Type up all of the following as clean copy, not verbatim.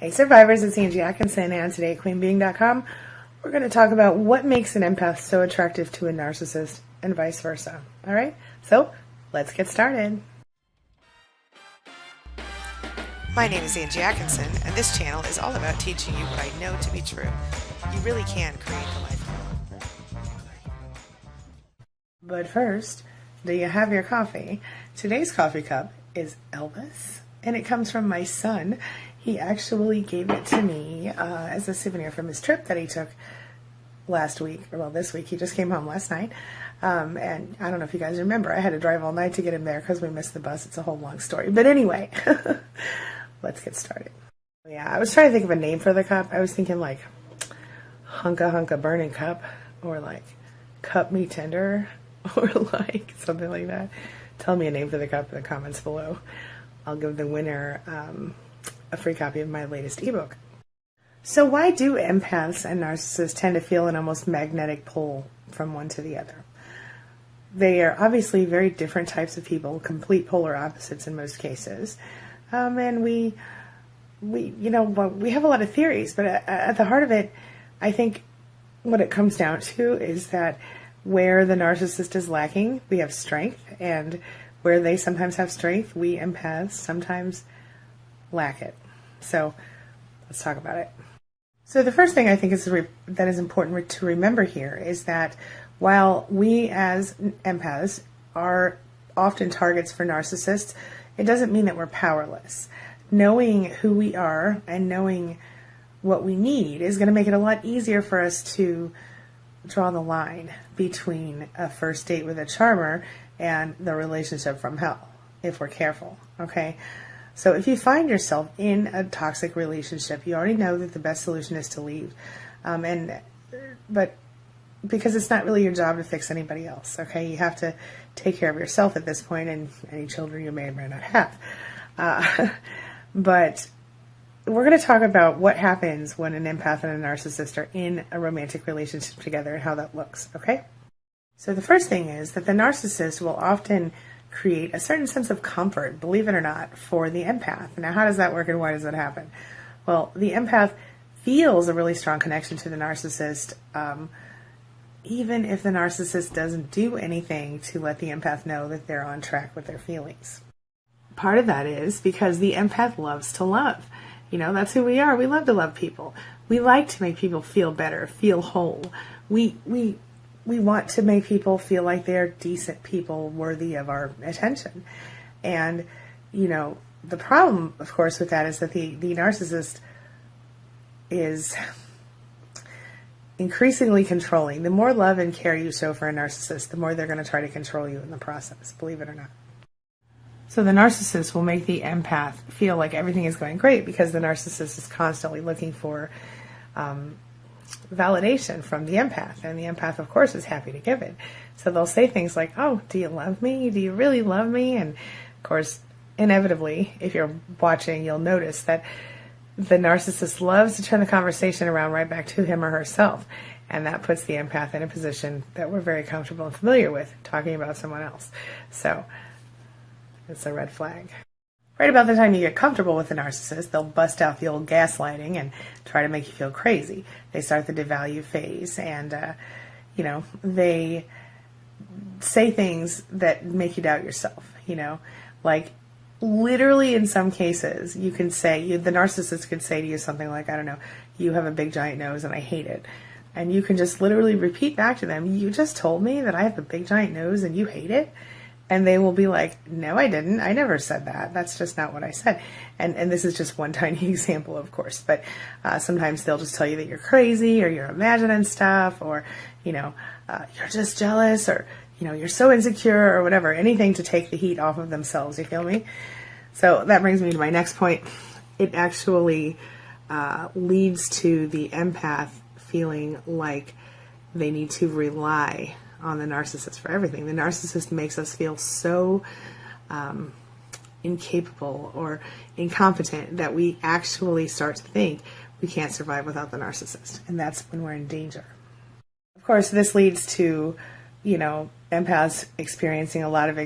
Hey survivors, it's Angie Atkinson, and today at queenbeing.com we're going to talk about what makes an empath so attractive to a narcissist and vice versa. Alright, so let's get started. My name is Angie Atkinson, and this channel is all about teaching you what I know to be true. You really can create the life you want. But first, do you have your coffee? Today's coffee cup is Elvis, and it comes from my son. He actually gave it to me as a souvenir from his trip that he took last week, or well, this week. He just came home last night. And I don't know if you guys remember, I had to drive all night to get him there because we missed the bus. It's a whole long story. But anyway, let's get started. Yeah, I was trying to think of a name for the cup. I was thinking like Hunka Hunka Burning Cup, or like Cup Me Tender, or like something like that. Tell me a name for the cup in the comments below. I'll give the winner a free copy of my latest ebook. So why do empaths and narcissists tend to feel an almost magnetic pull from one to the other? They are obviously very different types of people, complete polar opposites in most cases. And we have a lot of theories, but at the heart of it, I think what it comes down to is that where the narcissist is lacking, we have strength, and where they sometimes have strength, we empaths sometimes lack it. So let's talk about it. So the first thing I think that is important to remember here is that while we as empaths are often targets for narcissists, it doesn't mean that we're powerless. Knowing who we are and knowing what we need is going to make it a lot easier for us to draw the line between a first date with a charmer and the relationship from hell, if we're careful, okay? So if you find yourself in a toxic relationship, you already know that the best solution is to leave. But because it's not really your job to fix anybody else, okay? You have to take care of yourself at this point, and any children you may or may not have. But we're going to talk about what happens when an empath and a narcissist are in a romantic relationship together and how that looks, okay? So the first thing is that the narcissist will often create a certain sense of comfort, believe it or not, for the empath. Now, how does that work and why does that happen? Well, the empath feels a really strong connection to the narcissist, even if the narcissist doesn't do anything to let the empath know that they're on track with their feelings. Part of that is because the empath loves to love. You know, that's who we are. We love to love people. We like to make people feel better, feel whole. We want to make people feel like they're decent people worthy of our attention. And, you know, the problem, of course, with that is that the narcissist is increasingly controlling. The more love and care you show for a narcissist, the more they're going to try to control you in the process, believe it or not. So the narcissist will make the empath feel like everything is going great because the narcissist is constantly looking for validation from the empath, and the empath, of course, is happy to give it. So they'll say things like, oh, do you love me? Do you really love me? And of course, inevitably, if you're watching, you'll notice that the narcissist loves to turn the conversation around right back to him or herself, and that puts the empath in a position that we're very comfortable and familiar with, talking about someone else. So it's a red flag. Right about the time you get comfortable with the narcissist, they'll bust out the old gaslighting and try to make you feel crazy. They start the devalue phase, and they say things that make you doubt yourself. Like literally in some cases, you can say, the narcissist could say to you something like, I don't know, you have a big giant nose and I hate it. And you can just literally repeat back to them, you just told me that I have a big giant nose and you hate it? And they will be like, no, I didn't. I never said that. That's just not what I said. And this is just one tiny example, of course. But sometimes they'll just tell you that you're crazy, or you're imagining stuff, or, you're just jealous, or, you're so insecure, or whatever. Anything to take the heat off of themselves, you feel me? So that brings me to my next point. It actually leads to the empath feeling like they need to rely on the narcissist for everything. The narcissist makes us feel so incapable or incompetent that we actually start to think we can't survive without the narcissist, and that's when we're in danger. Of course, this leads to, empaths experiencing a lot of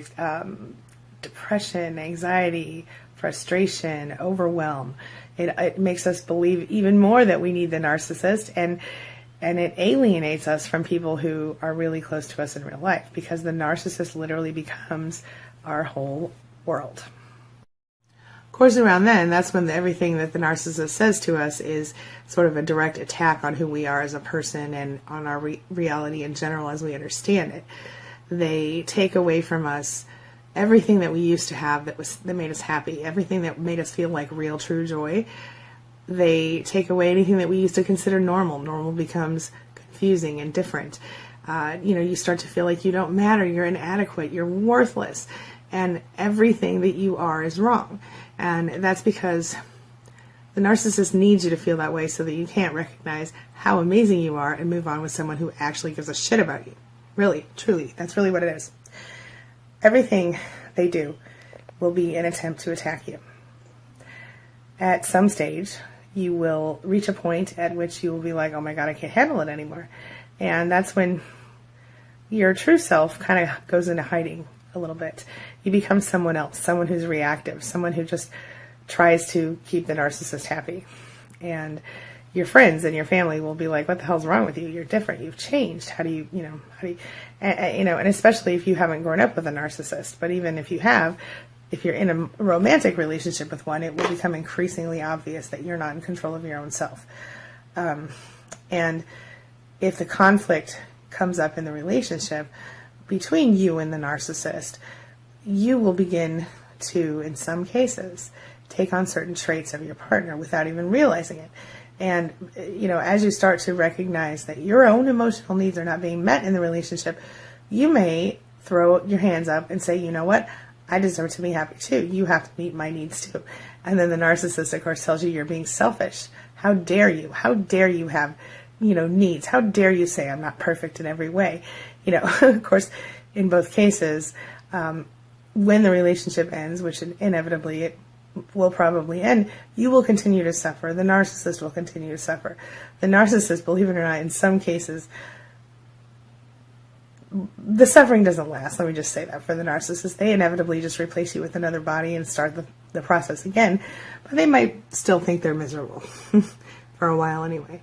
depression, anxiety, frustration, overwhelm. It makes us believe even more that we need the narcissist, and it alienates us from people who are really close to us in real life, because the narcissist literally becomes our whole world. Of course, around then, that's when everything that the narcissist says to us is sort of a direct attack on who we are as a person and on our reality in general as we understand it. They take away from us everything that we used to have that made us happy, everything that made us feel like real, true joy. They take away anything that we used to consider normal. Normal becomes confusing and different. You start to feel like you don't matter, you're inadequate, you're worthless, and everything that you are is wrong. And that's because the narcissist needs you to feel that way so that you can't recognize how amazing you are and move on with someone who actually gives a shit about you. Really, truly, that's really what it is. Everything they do will be an attempt to attack you. At some stage, you will reach a point at which you will be like, oh my God, I can't handle it anymore. And that's when your true self kind of goes into hiding a little bit. You become someone else, someone who's reactive, someone who just tries to keep the narcissist happy. And your friends and your family will be like, what the hell's wrong with you? You're different. You've changed. And especially if you haven't grown up with a narcissist. But even if you have, if you're in a romantic relationship with one, it will become increasingly obvious that you're not in control of your own self. And if the conflict comes up in the relationship between you and the narcissist, you will begin to, in some cases, take on certain traits of your partner without even realizing it. And, as you start to recognize that your own emotional needs are not being met in the relationship, you may throw your hands up and say, you know what, I deserve to be happy too. You have to meet my needs too. And then the narcissist, of course, tells you you're being selfish. How dare you? How dare you have, needs? How dare you say I'm not perfect in every way? Of course, in both cases, when the relationship ends, which inevitably it will probably end, you will continue to suffer. The narcissist will continue to suffer. The narcissist, believe it or not, in some cases, the suffering doesn't last. Let me just say that for the narcissist. They inevitably just replace you with another body and start the process again. But they might still think they're miserable for a while anyway.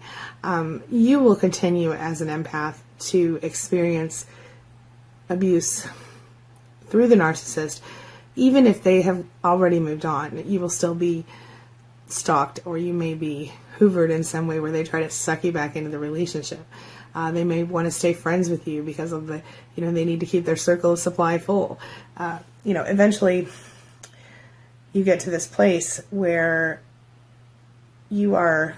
You will continue as an empath to experience abuse through the narcissist. Even if they have already moved on, you will still be stalked, or you may be hoovered in some way where they try to suck you back into the relationship. They may want to stay friends with you because of they need to keep their circle of supply full. Eventually you get to this place where you are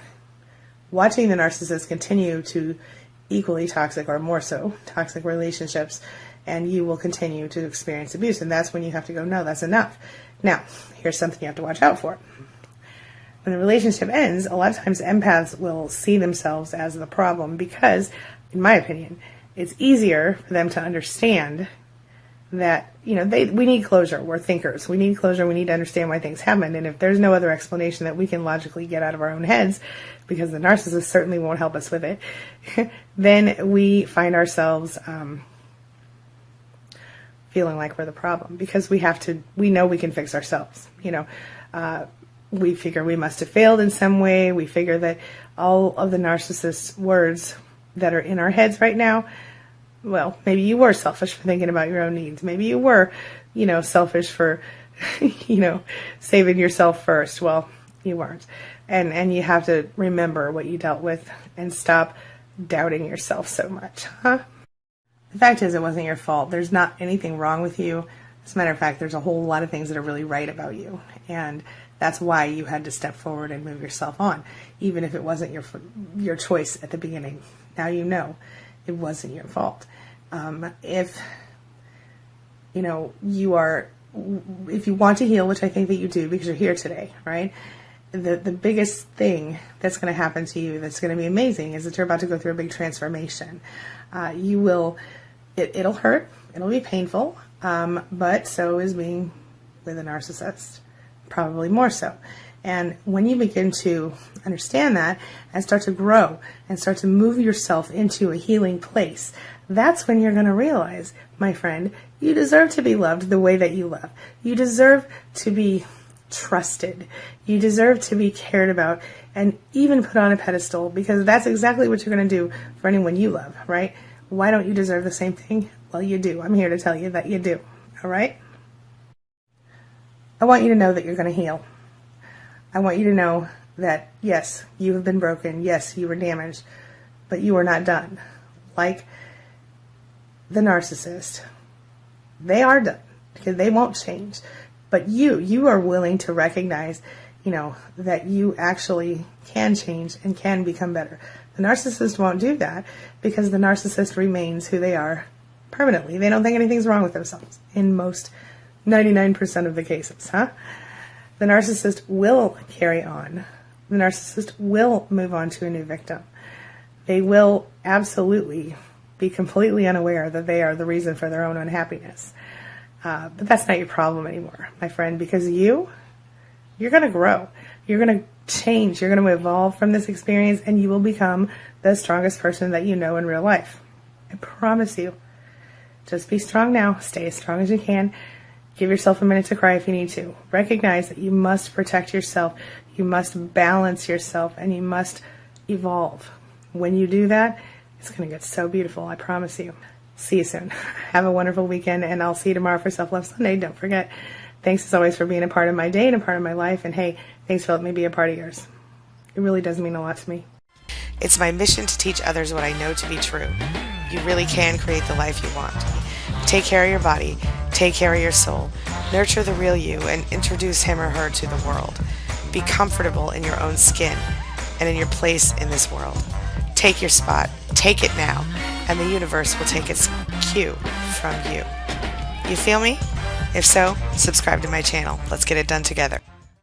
watching the narcissist continue to equally toxic or more so toxic relationships, and you will continue to experience abuse. And that's when you have to go, no, that's enough. Now, here's something you have to watch out for. When the relationship ends, a lot of times empaths will see themselves as the problem because, in my opinion, it's easier for them to understand that, we need closure. We're thinkers. We need closure. We need to understand why things happen. And if there's no other explanation that we can logically get out of our own heads, because the narcissist certainly won't help us with it, then we find ourselves feeling like we're the problem, because we know we can fix ourselves. We figure we must have failed in some way. We figure that all of the narcissist's words that are in our heads right now, well, maybe you were selfish for thinking about your own needs. Maybe you were, selfish for, saving yourself first. Well, you weren't. And you have to remember what you dealt with and stop doubting yourself so much, huh? The fact is, it wasn't your fault. There's not anything wrong with you. As a matter of fact, there's a whole lot of things that are really right about you. And that's why you had to step forward and move yourself on, even if it wasn't your choice at the beginning. Now you know it wasn't your fault. If you want to heal, which I think that you do because you're here today, right? The biggest thing that's going to happen to you that's going to be amazing is that you're about to go through a big transformation. It'll hurt. It'll be painful. But so is being with a narcissist. Probably more so. And when you begin to understand that and start to grow and start to move yourself into a healing place, that's when you're going to realize, my friend, you deserve to be loved the way that you love. You deserve to be trusted. You deserve to be cared about and even put on a pedestal, because that's exactly what you're going to do for anyone you love, right? Why don't you deserve the same thing? Well, you do. I'm here to tell you that you do. All right? I want you to know that you're going to heal. I want you to know that, yes, you have been broken. Yes, you were damaged, but you are not done. Like the narcissist, they are done because they won't change. But you are willing to recognize, that you actually can change and can become better. The narcissist won't do that because the narcissist remains who they are permanently. They don't think anything's wrong with themselves in most 99% of the cases, huh? The narcissist will carry on. The narcissist will move on to a new victim. They will absolutely be completely unaware that they are the reason for their own unhappiness. But that's not your problem anymore, my friend, because you're going to grow. You're going to change. You're going to evolve from this experience, and you will become the strongest person that you know in real life. I promise you. Just be strong now. Stay as strong as you can. Give yourself a minute to cry if you need to. Recognize that you must protect yourself. You must balance yourself, and you must evolve. When you do that, it's going to get so beautiful. I promise you. See you soon. Have a wonderful weekend, and I'll see you tomorrow for Self Love Sunday. Don't forget. Thanks as always for being a part of my day and a part of my life. And hey, thanks for letting me be a part of yours. It really does mean a lot to me. It's my mission to teach others what I know to be true. You really can create the life you want. Take care of your body. Take care of your soul. Nurture the real you and introduce him or her to the world. Be comfortable in your own skin and in your place in this world. Take your spot. Take it now. And the universe will take its cue from you. You feel me? If so, subscribe to my channel. Let's get it done together.